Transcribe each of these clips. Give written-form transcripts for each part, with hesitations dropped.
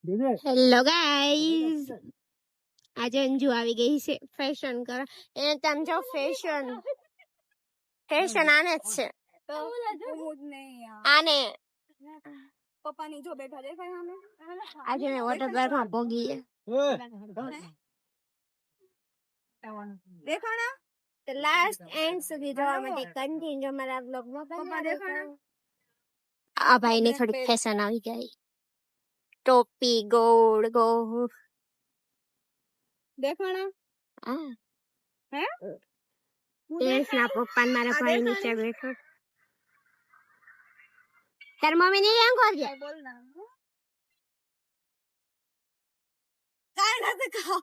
Hello guys, આજે અંજુ આવી ગઈ છે ફેશન કરવા. એને તમે જો ફેશન આને જ છે. આને પપ્પાની જો બેઠા દેખાય અમે આજે મેં વોટર પાર્ક માં ભોગીએ દેખાણા તો લાસ્ટ એન્ડ સુધી જોવા માટે કન્ટિન્યુ અમારા બ્લોગ માં પપ્પા દેખાણા આ ભાઈ ને થોડી ફેશન આવી ગઈ. ટોપી ગોળ ગોળ દેખાણા હા હે એસ ના પપ્પા ને મારા ભાઈ નીચે બેઠો. તાર મમ્મી ને કેમ કર ગયા બોલ ના કાઈ નથી ખાઓ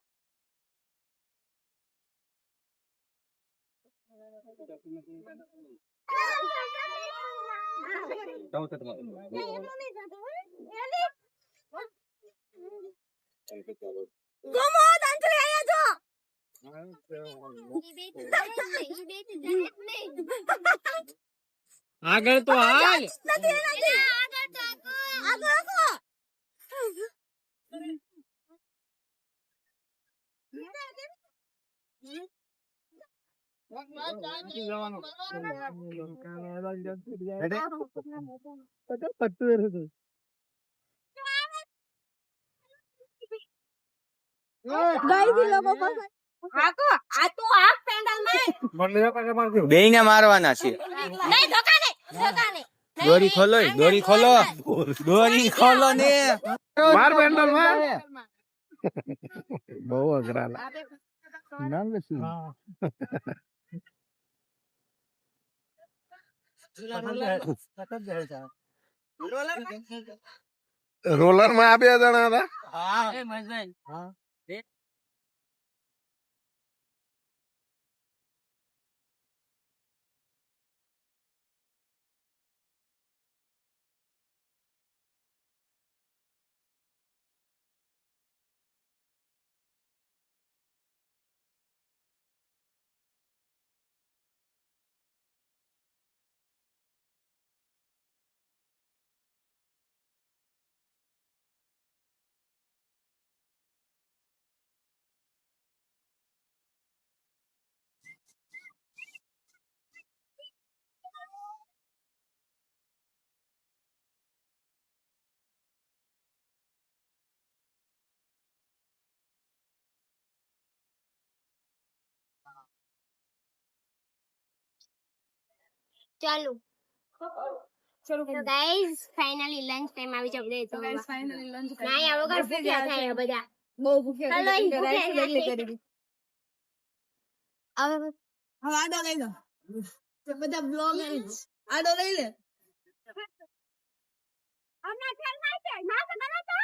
આગળ તો હાલ બેયને મારવાના છે. દોરી ખોલો ને માર પેન્ડલ માર. બહુ અઘરા નામ શું રોલર માં આ બે જણા હતા. ચાલુ તો ગાઈઝ ફાઇનલી લંચ ટાઈમ આવી જશે. તો ગાઈસ ફાઇનલી લંચ ના આ વગર ભૂખ્યા થાય બધા. બહુ ભૂખ્યા ચાલો, છે ભૂખ્યા રાઈસ નથી. કરી દીધી હવે હવે આડો લઈ લો તો બધા બ્લોગ આડો લઈ લે હમણાં ચાલ નાખે નાખ કરો તો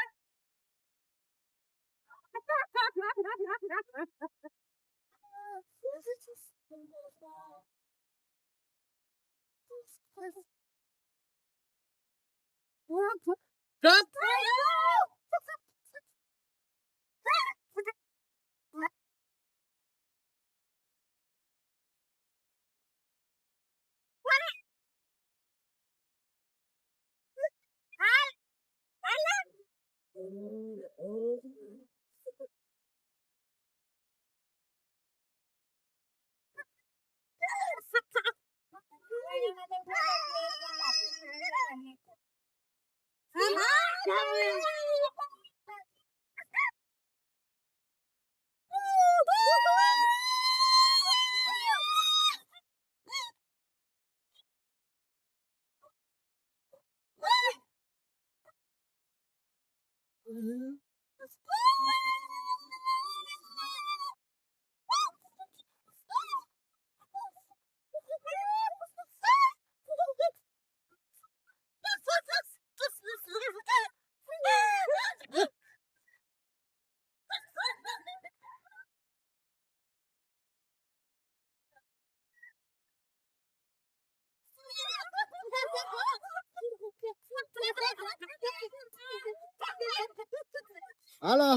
હાલો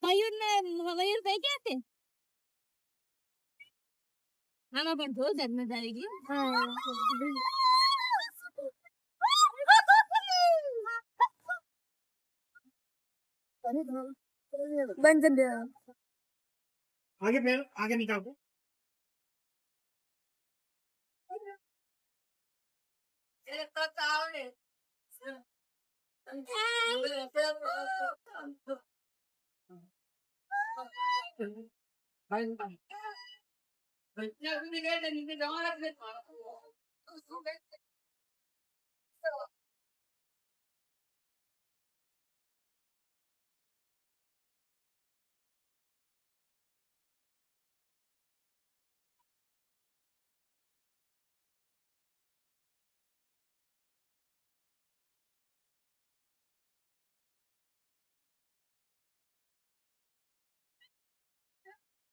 મયુર ને મયુર ભાઈ ક્યાં છે આમાં પણ ધોધ જ મજા આવી ગઈ બંધ દે आगे पैर आगे निकाल दो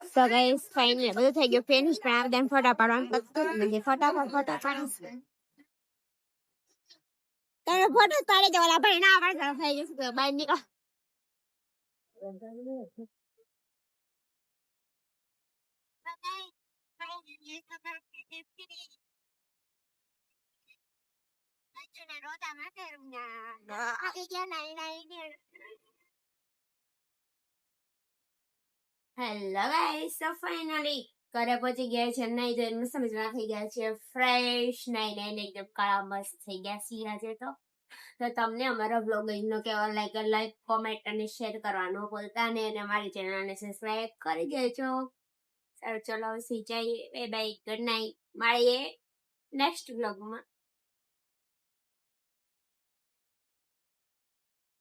So guys, finally બધું થઈ ગયું ફિનિશ પણ આ બધા ફોટા પાડવાનું પતું જ નથી ફટાફટ ફોટા પાડીશ તમે ફોટો જ પાડી દો ઓલા ભાઈ ના પાડે થઈ જશે તો બહાર નીકળો હેલો ગાઈસ સો ફાઇનલી ઘરે પહોંચી ગયા છે નહીં તો મસ્ત મજાના થઈ ગયા છે ફ્રેશ નહીં એકદમ કાળા મસ્ત થઈ ગયા છીએ આજે તો તમને અમારા વ્લોગ નો કેવો લાઈક કોમેન્ટ અને શેર કરવાનું ભૂલતા નહીં અને અમારી ચેનલને સબસ્ક્રાઇબ કરી દેજો સારું ચલો સી જઈએ બાય ગુડ નાઇટ મળીએ નેક્સ્ટ વ્લોગમાં